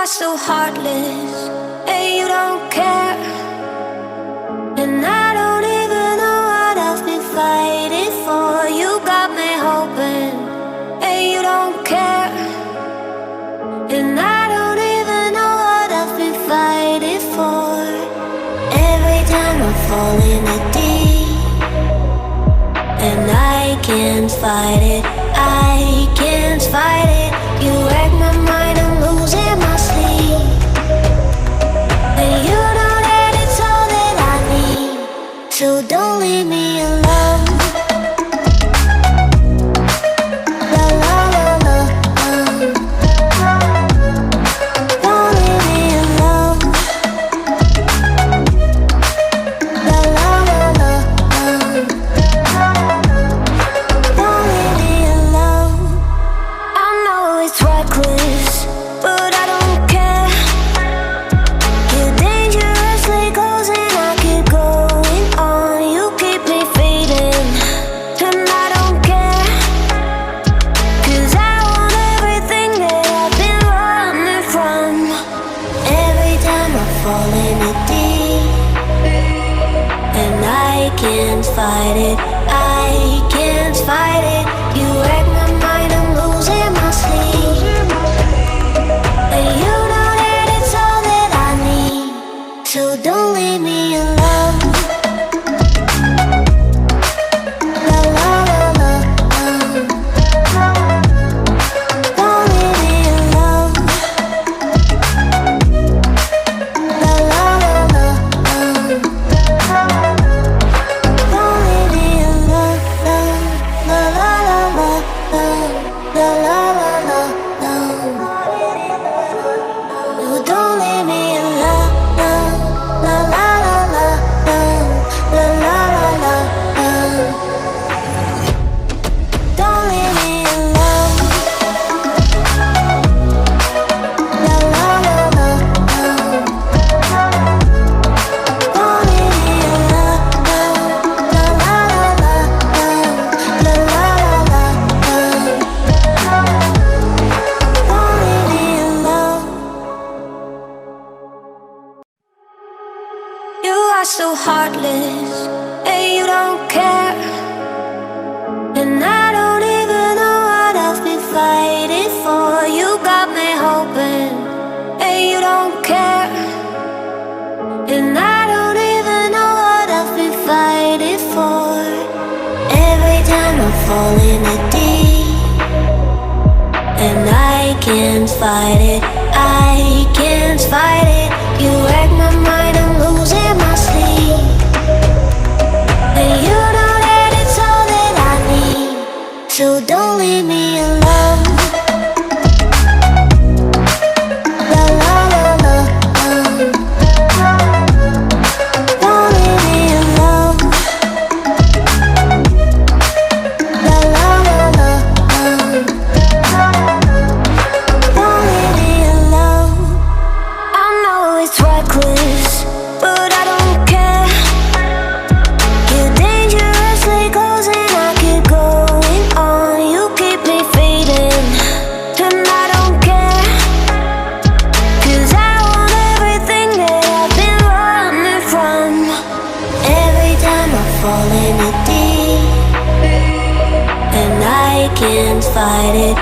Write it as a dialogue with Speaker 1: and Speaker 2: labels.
Speaker 1: so heartless, and you don't care. And I don't even know what I've been fighting for. You got me hoping, and you don't care. And I don't even know what I've been fighting for. Every time I fall in a deep, and I can't fight it, I can't fight it. You wreck my mind, I'm losing my sleep. And you know that it's all that I need, so don't leave me alone. La la la la, don't leave me alone. La la la la, don't leave me alone. I know it's reckless, but I don't care. You're dangerously close and I keep going on. You keep me fading, and I don't care. 'Cause I want everything that I've been running from. Every time I fall in it deep, and I can't fight it, I can't fight it. You wreck my mind, I'm losing my sleep. And you know that it's all that I need, so don't leave me alone. La la la la, don't leave me alone. La la la la, don't leave me alone. La la la la, la la la la, no, don't leave me alone. La la la la, la la la la, don't leave me alone. La la la la, don't leave me alone. La la la la, la la la la, don't leave me alone. You are so heartless, and you don't care. And I don't even know what I've been fighting for. You got me hoping, and you don't care. And I don't even know what I've been fighting for. Every time I fall in a deep, and I can't fight it, I can't fight it. You wreck my mind, I'm losing my sleep. And you know that it's all that I need, so don't leave me alone. La la la la, don't leave me alone. La la la la, don't leave me alone. I know it's reckless, but I don't care. You're dangerously close and I keep going on. You keep me fading, and I don't care. 'Cause I want everything that I've been running from. Every time I fall in it deep, and I can't fight it,